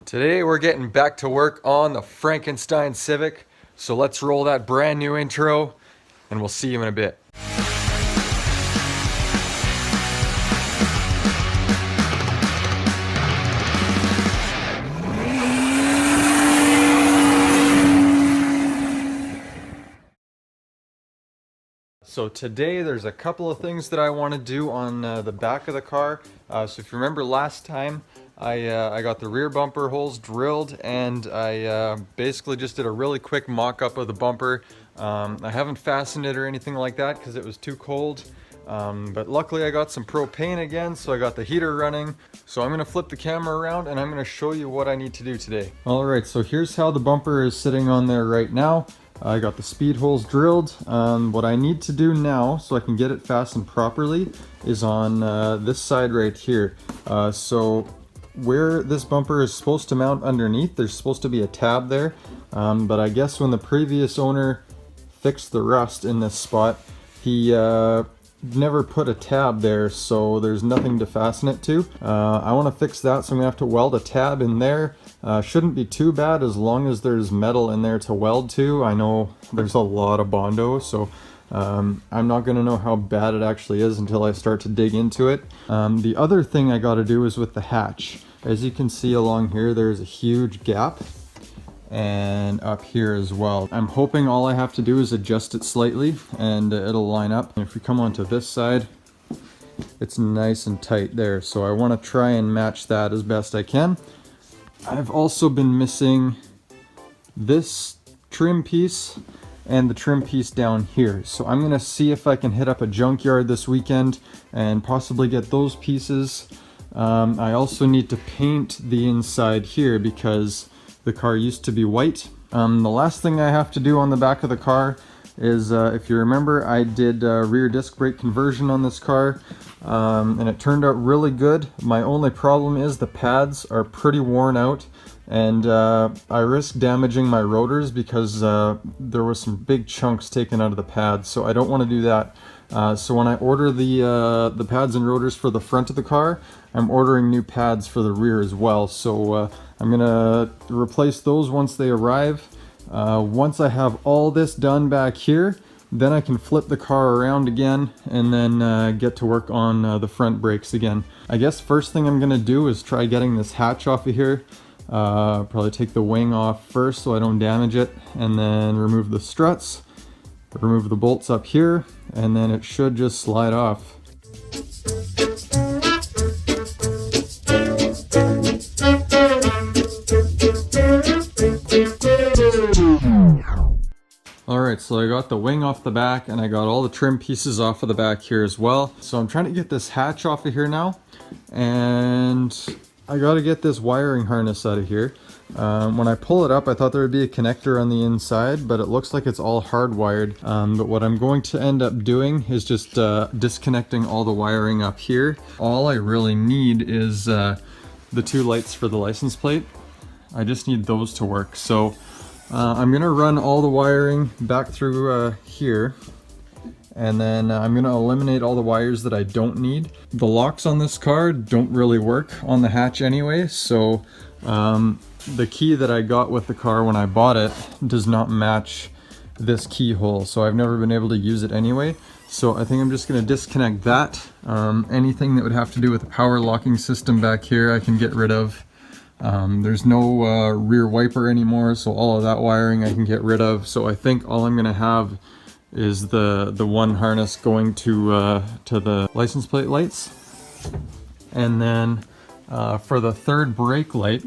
Today we're getting back to work on the Frankenstein Civic, so let's roll that brand new intro and we'll see you in a bit. So today there's a couple of things that I want to do on the back of the car. So if you remember last time, I got the rear bumper holes drilled and I basically just did a really quick mock-up of the bumper. I haven't fastened it or anything like that because it was too cold. But luckily I got some propane again, so I got the heater running. So I'm going to flip the camera around and I'm going to show you what I need to do today. Alright, so here's how the bumper is sitting on there right now. I got the speed holes drilled. What I need to do now so I can get it fastened properly is on this side right here. So where this bumper is supposed to mount underneath, there's supposed to be a tab there. But I guess when the previous owner fixed the rust in this spot, he never put a tab there, so there's nothing to fasten it to. I want to fix that, so I'm gonna have to weld a tab in there. Shouldn't be too bad as long as there's metal in there to weld to. I know there's a lot of Bondo, so I'm not gonna know how bad it actually is until I start to dig into it. The other thing I gotta do is with the hatch. As you can see along here, there's a huge gap, and up here as well. I'm hoping all I have to do is adjust it slightly and it'll line up. If we come onto this side, it's nice and tight there, so I want to try and match that as best I can. I've also been missing this trim piece and the trim piece down here, so I'm gonna see if I can hit up a junkyard this weekend and possibly get those pieces. I also need to paint the inside here because the car used to be white. The last thing I have to do on the back of the car is, if you remember, I did rear disc brake conversion on this car, and it turned out really good. My only problem is the pads are pretty worn out, and I risk damaging my rotors because there was some big chunks taken out of the pads, so I don't want to do that. So when I order the pads and rotors for the front of the car, I'm ordering new pads for the rear as well. So I'm gonna replace those once they arrive. Once I have all this done back here, then I can flip the car around again and then get to work on the front brakes again. I guess first thing I'm gonna do is try getting this hatch off of here. Probably take the wing off first so I don't damage it, and then remove the struts, remove the bolts up here, and then it should just slide off. Alright, so I got the wing off the back and I got all the trim pieces off of the back here as well. So I'm trying to get this hatch off of here now, and I got to get this wiring harness out of here. When I pull it up, I thought there would be a connector on the inside, but it looks like it's all hardwired. But what I'm going to end up doing is just disconnecting all the wiring up here. All I really need is the two lights for the license plate. I just need those to work. So I'm gonna run all the wiring back through here, and then I'm gonna eliminate all the wires that I don't need. The locks on this car don't really work on the hatch anyway, so the key that I got with the car when I bought it does not match this keyhole, so I've never been able to use it anyway. So I think I'm just gonna disconnect that. Anything that would have to do with the power locking system back here I can get rid of. There's no rear wiper anymore, so all of that wiring I can get rid of. So I think all I'm gonna have is the one harness going to the license plate lights. And then for the third brake light,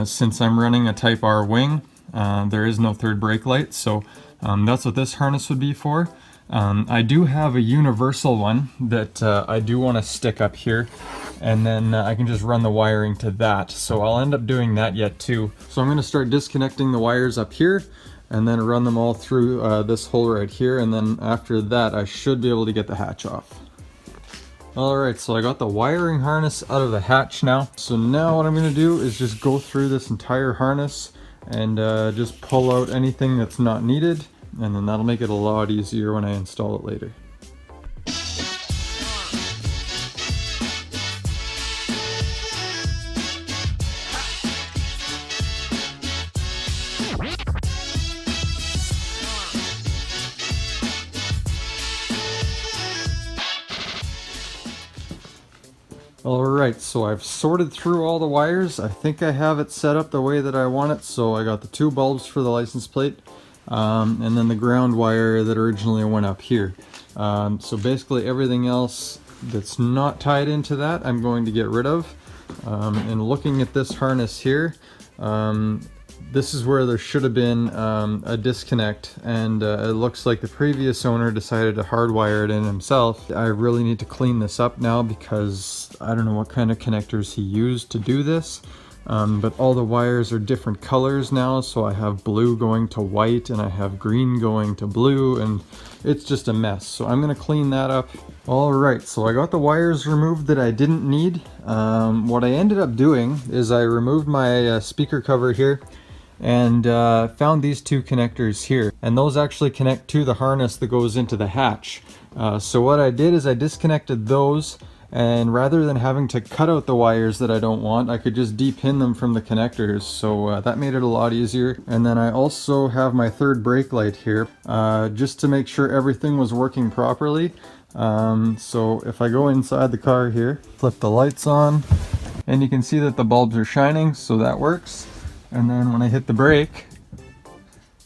since I'm running a Type R wing, there is no third brake light, so that's what this harness would be for. I do have a universal one that I do want to stick up here, and then I can just run the wiring to that. So I'll end up doing that yet too. So I'm going to start disconnecting the wires up here and then run them all through this hole right here, and then after that I should be able to get the hatch off. Alright, so I got the wiring harness out of the hatch now. So now what I'm going to do is just go through this entire harness and just pull out anything that's not needed, and then that'll make it a lot easier when I install it later. Alright, so I've sorted through all the wires. I think I have it set up the way that I want it. So I got the 2 bulbs for the license plate, and then the ground wire that originally went up here. So basically everything else that's not tied into that I'm going to get rid of. And looking at this harness here, this is where there should have been a disconnect, and it looks like the previous owner decided to hardwire it in himself. I really need to clean this up now because I don't know what kind of connectors he used to do this, but all the wires are different colors now, so I have blue going to white and I have green going to blue, and it's just a mess. So I'm going to clean that up. Alright, so I got the wires removed that I didn't need. What I ended up doing is I removed my speaker cover here and found these 2 connectors here, and those actually connect to the harness that goes into the hatch. So what I did is I disconnected those, and rather than having to cut out the wires that I don't want, I could just de-pin them from the connectors, so that made it a lot easier. And then I also have my 3rd brake light here, just to make sure everything was working properly. So if I go inside the car here, flip the lights on, and you can see that the bulbs are shining, so that works. And then when I hit the brake,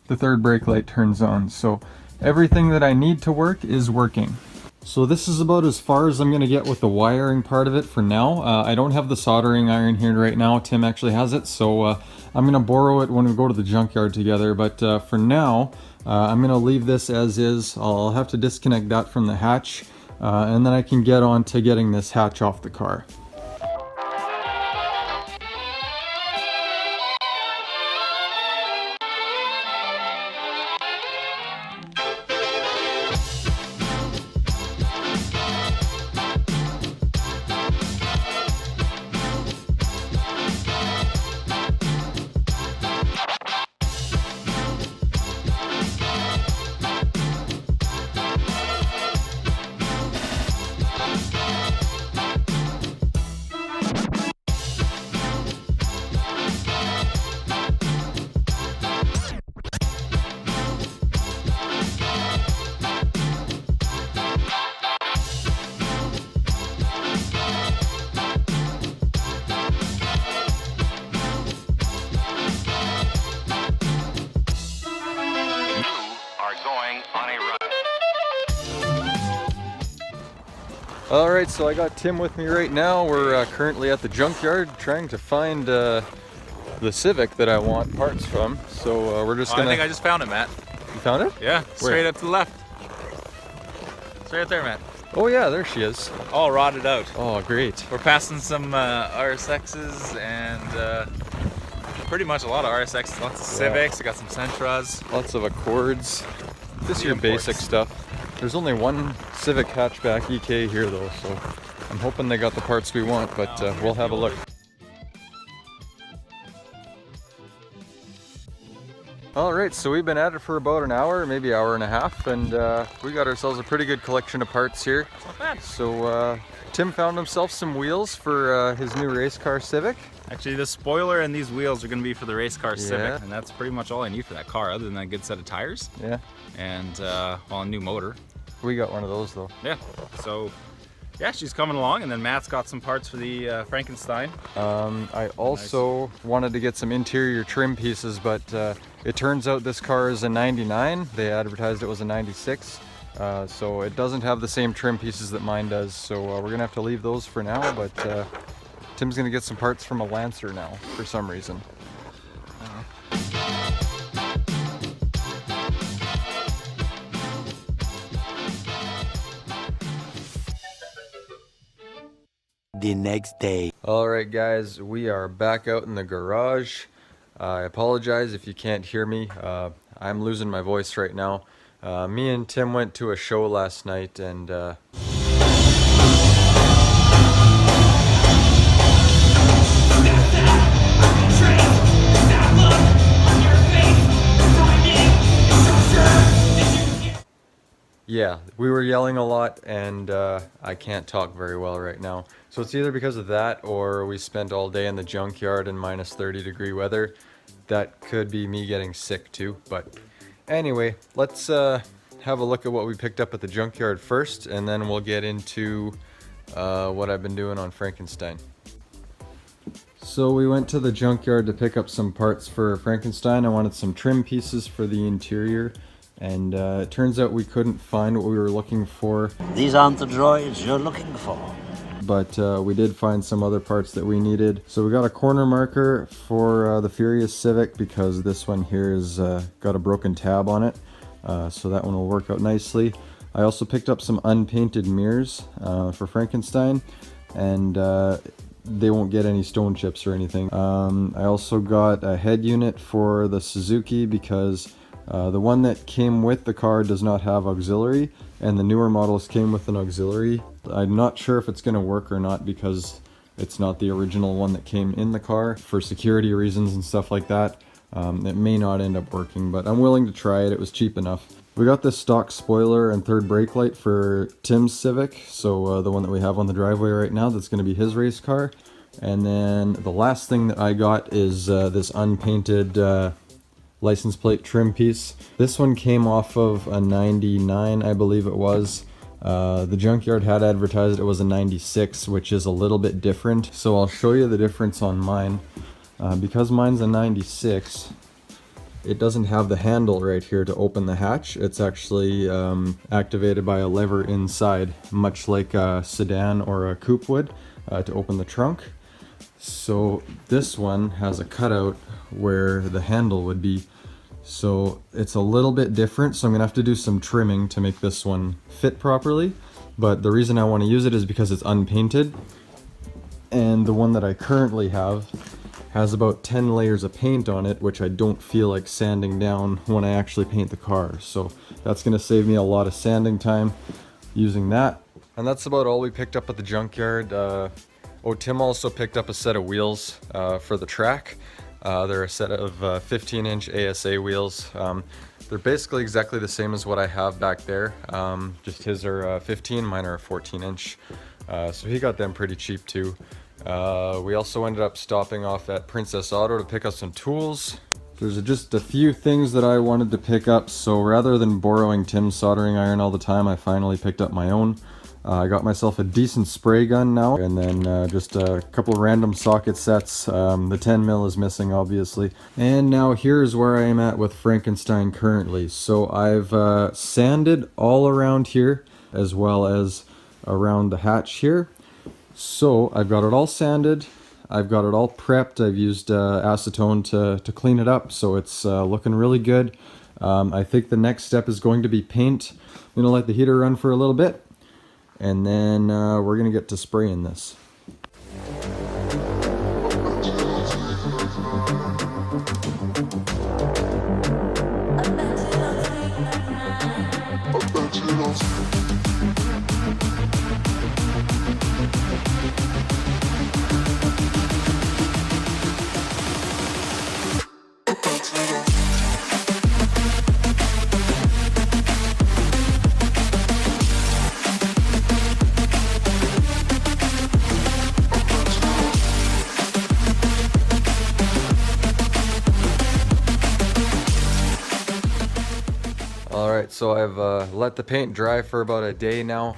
the 3rd brake light turns on. So everything that I need to work is working. So this is about as far as I'm going to get with the wiring part of it for now. I don't have the soldering iron here right now. Tim actually has it, so I'm going to borrow it when we go to the junkyard together. But for now, I'm going to leave this as is. I'll have to disconnect that from the hatch, and then I can get on to getting this hatch off the car. Alright, so I got Tim with me right now. We're currently at the junkyard trying to find the Civic that I want parts from. So we're just gonna... I think I just found it, Matt. You found it? Yeah, straight up to the left. Straight up there, Matt. Oh yeah, there she is. All rotted out. Oh, great. We're passing some RSXs and pretty much a lot of RSXs, lots of Civics. I got some Sentras. Lots of Accords. Just your basic stuff. There's only one Civic hatchback EK here though, so I'm hoping they got the parts we want, but we'll have a look. Alright, so we've been at it for about an hour, maybe hour and a half, and we got ourselves a pretty good collection of parts here. Not bad. So Tim found himself some wheels for his new race car Civic. Actually, the spoiler and these wheels are going to be for the race car Civic, and that's pretty much all I need for that car, other than a good set of tires. Yeah. And well, a new motor. We got one of those though. Yeah. So yeah, she's coming along, and then Matt's got some parts for the Frankenstein. I also wanted to get some interior trim pieces, but it turns out this car is a 99. They advertised it was a 96. So it doesn't have the same trim pieces that mine does. So we're gonna have to leave those for now, but Tim's gonna get some parts from a Lancer now for some reason. The next day. Alright guys, we are back out in the garage. I apologize if you can't hear me. I'm losing my voice right now. Me and Tim went to a show last night, and yeah, we were yelling a lot, and I can't talk very well right now. So it's either because of that, or we spent all day in the junkyard in minus 30-degree weather. That could be me getting sick too, but anyway, let's have a look at what we picked up at the junkyard first, and then we'll get into what I've been doing on Frankenstein. So we went to the junkyard to pick up some parts for Frankenstein. I wanted some trim pieces for the interior, and it turns out we couldn't find what we were looking for. These aren't the droids you're looking for. But we did find some other parts that we needed. So we got a corner marker for the Furious Civic because this one here has got a broken tab on it. So that one will work out nicely. I also picked up some unpainted mirrors for Frankenstein, and they won't get any stone chips or anything. I also got a head unit for the Suzuki because the one that came with the car does not have auxiliary, and the newer models came with an auxiliary. I'm not sure if it's going to work or not because it's not the original one that came in the car. For security reasons and stuff like that, it may not end up working, but I'm willing to try it. It was cheap enough. We got this stock spoiler and third brake light for Tim's Civic, so the one that we have on the driveway right now, that's going to be his race car. And then the last thing that I got is this unpainted license plate trim piece. This one came off of a 99, I believe it was. The junkyard had advertised it was a 96, which is a little bit different. So I'll show you the difference on mine. Because mine's a 96, it doesn't have the handle right here to open the hatch. It's actually activated by a lever inside, much like a sedan or a coupe would, to open the trunk. So this one has a cutout where the handle would be. So it's a little bit different, so I'm gonna have to do some trimming to make this one fit properly. But the reason I want to use it is because it's unpainted, and the one that I currently have has about 10 layers of paint on it, which I don't feel like sanding down when I actually paint the car. So that's gonna save me a lot of sanding time using that. And that's about all we picked up at the junkyard. Oh, Tim also picked up a set of wheels for the track. They're a set of 15-inch ASA wheels. They're basically exactly the same as what I have back there. Just his are 15, mine are 14-inch. So he got them pretty cheap too. We also ended up stopping off at Princess Auto to pick up some tools. There's just a few things that I wanted to pick up, so rather than borrowing Tim's soldering iron all the time, I finally picked up my own. I got myself a decent spray gun now, and then just a couple of random socket sets. The 10 mil is missing, obviously. And now here's where I am at with Frankenstein currently. So I've sanded all around here, as well as around the hatch here. So I've got it all sanded, I've got it all prepped, I've used acetone to clean it up, so it's looking really good. I think the next step is going to be paint. I'm gonna let the heater run for a little bit, and then we're gonna get to spraying this. Alright, so I've let the paint dry for about a day now.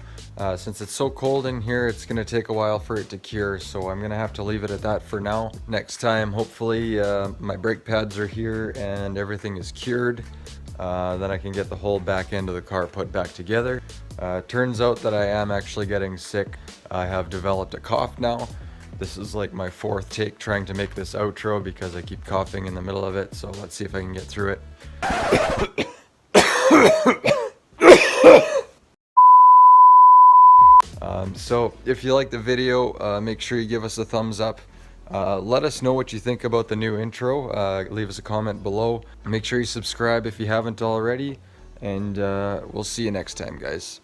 Since it's so cold in here, it's going to take a while for it to cure, so I'm going to have to leave it at that for now. Next time, hopefully, my brake pads are here and everything is cured. Then I can get the whole back end of the car put back together. Turns out that I am actually getting sick. I have developed a cough now. This is like my 4th take trying to make this outro because I keep coughing in the middle of it, so let's see if I can get through it. So if you like the video, make sure you give us a thumbs up. Let us know what you think about the new intro. Leave us a comment below. Make sure you subscribe if you haven't already, and we'll see you next time, guys.